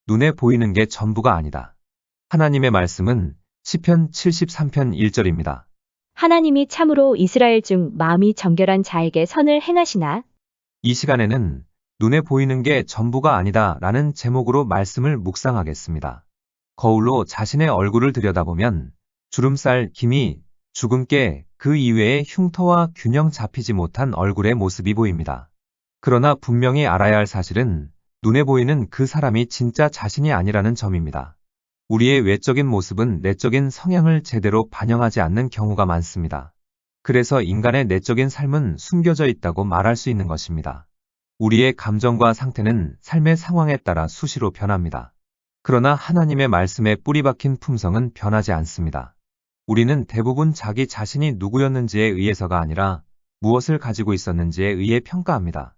눈에 보이는 게 전부가 아니다. 하나님의 말씀은 시편 73편 1절입니다. 하나님이 참으로 이스라엘 중 마음이 정결한 자에게 선을 행하시나? 이 시간에는 눈에 보이는 게 전부가 아니다 라는 제목으로 말씀을 묵상하겠습니다. 거울로 자신의 얼굴을 들여다보면 주름살, 기미, 주근깨, 그 이외의 흉터와 균형 잡히지 못한 얼굴의 모습이 보입니다. 그러나 분명히 알아야 할 사실은 눈에 보이는 그 사람이 진짜 자신이 아니라는 점입니다. 우리의 외적인 모습은 내적인 성향을 제대로 반영하지 않는 경우가 많습니다. 그래서 인간의 내적인 삶은 숨겨져 있다고 말할 수 있는 것입니다. 우리의 감정과 상태는 삶의 상황에 따라 수시로 변합니다. 그러나 하나님의 말씀에 뿌리 박힌 품성은 변하지 않습니다. 우리는 대부분 자기 자신이 누구였는지에 의해서가 아니라 무엇을 가지고 있었는지에 의해 평가합니다.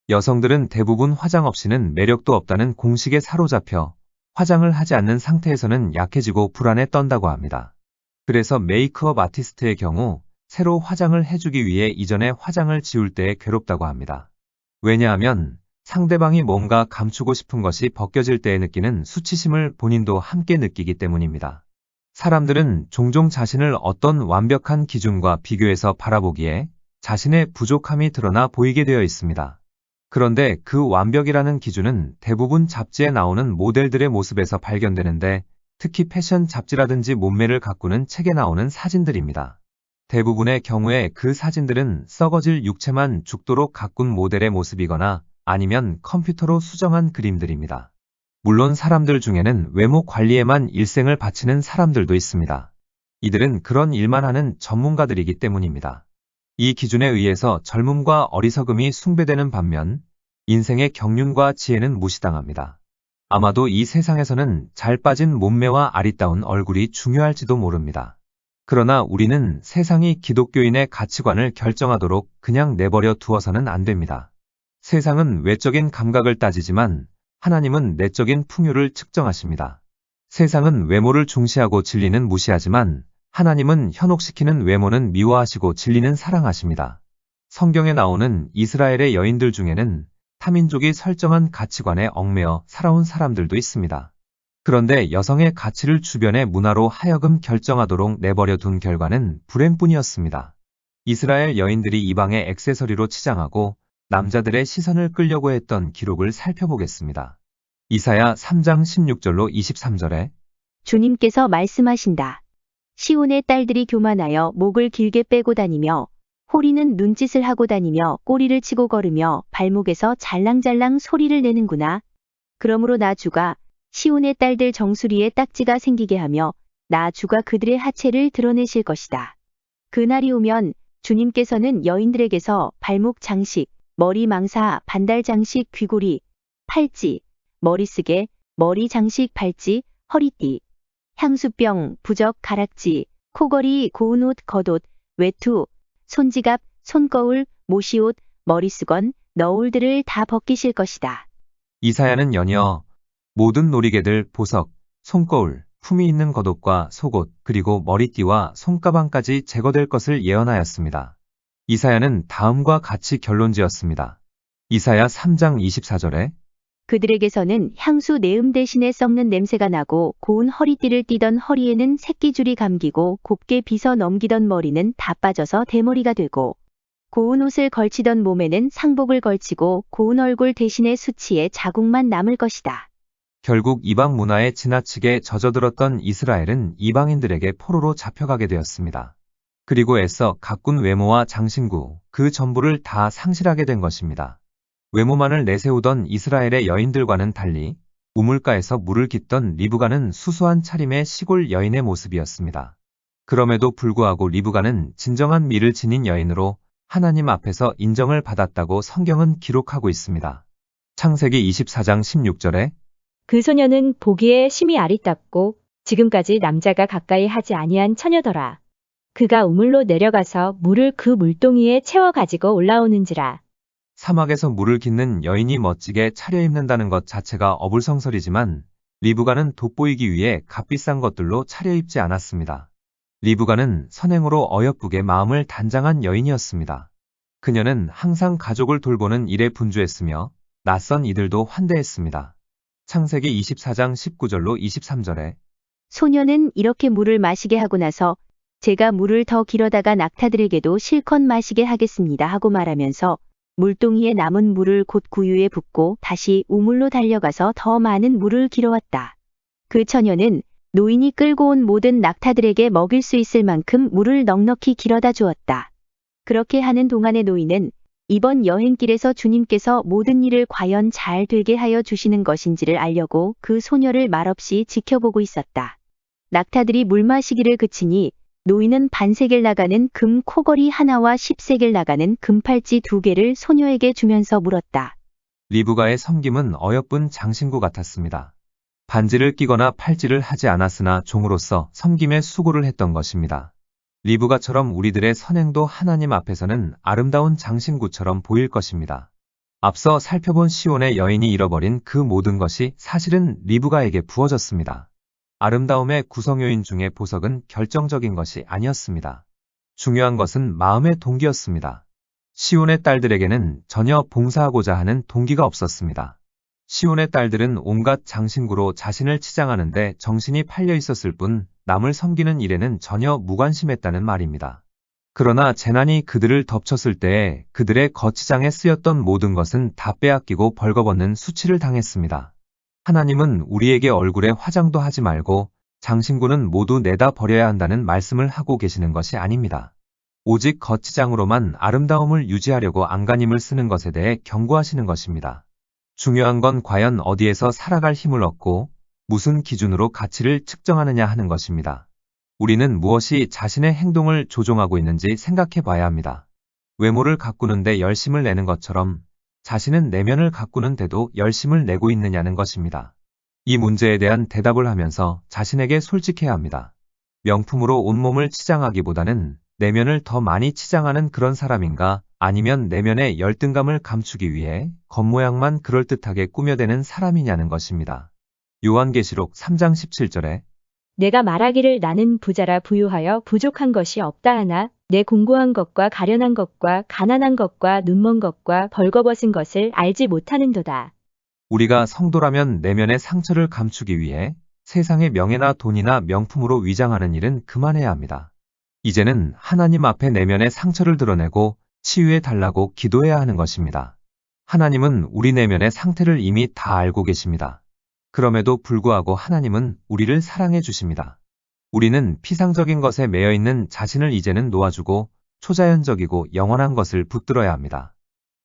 여성들은 대부분 화장 없이는 매력도 없다는 공식에 사로잡혀 화장을 하지 않는 상태에서는 약해지고 불안에 떤다고 합니다. 그래서 메이크업 아티스트의 경우 새로 화장을 해주기 위해 이전에 화장을 지울 때에 괴롭다고 합니다. 왜냐하면 상대방이 뭔가 감추고 싶은 것이 벗겨질 때에 느끼는 수치심을 본인도 함께 느끼기 때문입니다. 사람들은 종종 자신을 어떤 완벽한 기준과 비교해서 바라보기에 자신의 부족함이 드러나 보이게 되어 있습니다. 그런데 그 완벽이라는 기준은 대부분 잡지에 나오는 모델들의 모습에서 발견되는데 특히 패션 잡지라든지 몸매를 가꾸는 책에 나오는 사진들입니다. 대부분의 경우에 그 사진들은 썩어질 육체만 죽도록 가꾼 모델의 모습이거나 아니면 컴퓨터로 수정한 그림들입니다. 물론 사람들 중에는 외모 관리에만 일생을 바치는 사람들도 있습니다. 이들은 그런 일만 하는 전문가들이기 때문입니다. 이 기준에 의해서 젊음과 어리석음이 숭배되는 반면 인생의 경륜과 지혜는 무시당합니다. 아마도 이 세상에서는 잘 빠진 몸매와 아리따운 얼굴이 중요할지도 모릅니다. 그러나 우리는 세상이 기독교인의 가치관을 결정하도록 그냥 내버려 두어서는 안 됩니다. 세상은 외적인 감각을 따지지만 하나님은 내적인 풍요를 측정하십니다. 세상은 외모를 중시하고 진리는 무시하지만 하나님은 현혹시키는 외모는 미워하시고 진리는 사랑하십니다. 성경에 나오는 이스라엘의 여인들 중에는 타민족이 설정한 가치관에 얽매여 살아온 사람들도 있습니다. 그런데 여성의 가치를 주변의 문화로 하여금 결정하도록 내버려 둔 결과는 불행뿐이었습니다. 이스라엘 여인들이 이방의 액세서리로 치장하고 남자들의 시선을 끌려고 했던 기록을 살펴보겠습니다. 이사야 3장 16절로 23절에 주님께서 말씀하신다. 시온의 딸들이 교만하여 목을 길게 빼고 다니며 호리는 눈짓을 하고 다니며 꼬리를 치고 걸으며 발목에서 잘랑잘랑 소리를 내는구나. 그러므로 나 주가 시온의 딸들 정수리에 딱지가 생기게 하며 나 주가 그들의 하체를 드러내실 것이다. 그날이 오면 주님께서는 여인들에게서 발목 장식, 머리 망사, 반달 장식, 귀고리, 팔찌, 머리쓰개, 머리 장식, 발찌, 허리띠, 향수병, 부적, 가락지, 코걸이, 고운 옷, 겉옷, 외투, 손지갑, 손거울, 모시옷, 머리수건, 너울들을 다 벗기실 것이다. 이사야는 연이어 모든 놀이개들, 보석, 손거울, 품이 있는 겉옷과 속옷, 그리고 머리띠와 손가방까지 제거될 것을 예언하였습니다. 이사야는 다음과 같이 결론지었습니다. 이사야 3장 24절에 그들에게서는 향수 내음 대신에 썩는 냄새가 나고 고운 허리띠를 띠던 허리에는 새끼줄이 감기고 곱게 빗어 넘기던 머리는 다 빠져서 대머리가 되고 고운 옷을 걸치던 몸에는 상복을 걸치고 고운 얼굴 대신에 수치에 자국만 남을 것이다. 결국 이방 문화에 지나치게 젖어들었던 이스라엘은 이방인들에게 포로로 잡혀가게 되었습니다. 그리고 애써 가꾼 외모와 장신구, 그 전부를 다 상실하게 된 것입니다. 외모만을 내세우던 이스라엘의 여인들과는 달리 우물가에서 물을 깃던 리브가는 수수한 차림의 시골 여인의 모습이었습니다. 그럼에도 불구하고 리브가는 진정한 미를 지닌 여인으로 하나님 앞에서 인정을 받았다고 성경은 기록하고 있습니다. 창세기 24장 16절에 그 소녀는 보기에 심히 아리답고 지금까지 남자가 가까이 하지 아니한 처녀더라. 그가 우물로 내려가서 물을 그 물동이에 채워 가지고 올라오는지라. 사막에서 물을 깃는 여인이 멋지게 차려입는다는 것 자체가 어불성설이지만 리브가는 돋보이기 위해 값비싼 것들로 차려입지 않았습니다. 리브가는 선행으로 어여쁘게 마음을 단장한 여인이었습니다. 그녀는 항상 가족을 돌보는 일에 분주했으며 낯선 이들도 환대했습니다. 창세기 24장 19절로 23절에 소녀는 이렇게 물을 마시게 하고 나서 제가 물을 더 길어다가 낙타들에게도 실컷 마시게 하겠습니다 하고 말하면서 물동이에 남은 물을 곧 구유에 붓고 다시 우물로 달려가서 더 많은 물을 길어왔다. 그 처녀는 노인이 끌고 온 모든 낙타들에게 먹일 수 있을 만큼 물을 넉넉히 길어다 주었다. 그렇게 하는 동안의 노인은 이번 여행길에서 주님께서 모든 일을 과연 잘 되게 하여 주시는 것인지를 알려고 그 소녀를 말없이 지켜보고 있었다. 낙타들이 물 마시기를 그치니 노인은 반세겔 나가는 금 코걸이 하나와 10세겔 나가는 금팔찌 2개를 소녀에게 주면서 물었다. 리브가의 섬김은 어여쁜 장신구 같았습니다. 반지를 끼거나 팔찌를 하지 않았으나 종으로서 섬김에 수고를 했던 것입니다. 리브가처럼 우리들의 선행도 하나님 앞에서는 아름다운 장신구처럼 보일 것입니다. 앞서 살펴본 시온의 여인이 잃어버린 그 모든 것이 사실은 리브가에게 부어졌습니다. 아름다움의 구성요인 중에 보석은 결정적인 것이 아니었습니다. 중요한 것은 마음의 동기였습니다. 시온의 딸들에게는 전혀 봉사하고자 하는 동기가 없었습니다. 시온의 딸들은 온갖 장신구로 자신을 치장하는데 정신이 팔려 있었을 뿐 남을 섬기는 일에는 전혀 무관심했다는 말입니다. 그러나 재난이 그들을 덮쳤을 때에 그들의 거치장에 쓰였던 모든 것은 다 빼앗기고 벌거벗는 수치를 당했습니다. 하나님은 우리에게 얼굴에 화장도 하지 말고 장신구는 모두 내다 버려야 한다는 말씀을 하고 계시는 것이 아닙니다. 오직 거치장으로만 아름다움을 유지하려고 안간힘을 쓰는 것에 대해 경고하시는 것입니다. 중요한 건 과연 어디에서 살아갈 힘을 얻고 무슨 기준으로 가치를 측정하느냐 하는 것입니다. 우리는 무엇이 자신의 행동을 조종하고 있는지 생각해 봐야 합니다. 외모를 가꾸는데 열심을 내는 것처럼 자신은 내면을 가꾸는데도 열심을 내고 있느냐는 것입니다. 이 문제에 대한 대답을 하면서 자신에게 솔직해야 합니다. 명품으로 온몸을 치장하기보다는 내면을 더 많이 치장하는 그런 사람인가, 아니면 내면의 열등감을 감추기 위해 겉모양만 그럴듯하게 꾸며대는 사람이냐는 것입니다. 요한계시록 3장 17절에 내가 말하기를 나는 부자라 부유하여 부족한 것이 없다 하나 내 공고한 것과 가련한 것과 가난한 것과 눈먼 것과 벌거벗은 것을 알지 못하는도다. 우리가 성도라면 내면의 상처를 감추기 위해 세상의 명예나 돈이나 명품으로 위장하는 일은 그만해야 합니다. 이제는 하나님 앞에 내면의 상처를 드러내고 치유해 달라고 기도해야 하는 것입니다. 하나님은 우리 내면의 상태를 이미 다 알고 계십니다. 그럼에도 불구하고 하나님은 우리를 사랑해 주십니다. 우리는 피상적인 것에 매여 있는 자신을 이제는 놓아주고 초자연적이고 영원한 것을 붙들어야 합니다.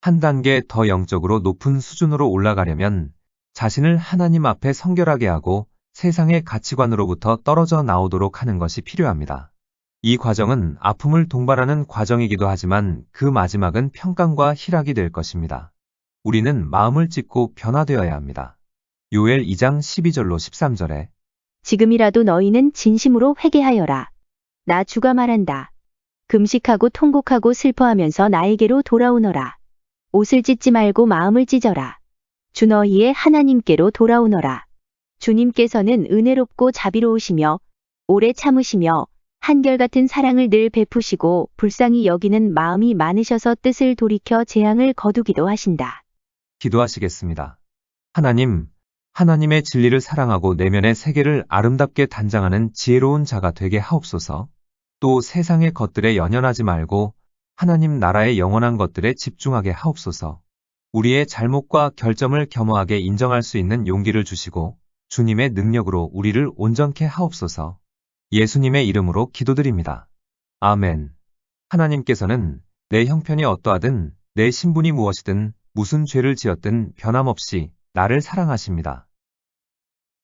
한 단계 더 영적으로 높은 수준으로 올라가려면 자신을 하나님 앞에 성결하게 하고 세상의 가치관으로부터 떨어져 나오도록 하는 것이 필요합니다. 이 과정은 아픔을 동반하는 과정이기도 하지만 그 마지막은 평강과 희락이 될 것입니다. 우리는 마음을 찢고 변화되어야 합니다. 요엘 2장 12절로 13절에 지금이라도 너희는 진심으로 회개하여라. 나 주가 말한다. 금식하고 통곡하고 슬퍼하면서 나에게로 돌아오너라. 옷을 찢지 말고 마음을 찢어라. 주 너희의 하나님께로 돌아오너라. 주님께서는 은혜롭고 자비로우시며 오래 참으시며 한결같은 사랑을 늘 베푸시고 불쌍히 여기는 마음이 많으셔서 뜻을 돌이켜 재앙을 거두기도 하신다. 기도하시겠습니다. 하나님, 하나님의 진리를 사랑하고 내면의 세계를 아름답게 단장하는 지혜로운 자가 되게 하옵소서. 또 세상의 것들에 연연하지 말고 하나님 나라의 영원한 것들에 집중하게 하옵소서. 우리의 잘못과 결점을 겸허하게 인정할 수 있는 용기를 주시고 주님의 능력으로 우리를 온전케 하옵소서. 예수님의 이름으로 기도드립니다. 아멘. 하나님께서는 내 형편이 어떠하든 내 신분이 무엇이든 무슨 죄를 지었든 변함없이 나를 사랑하십니다.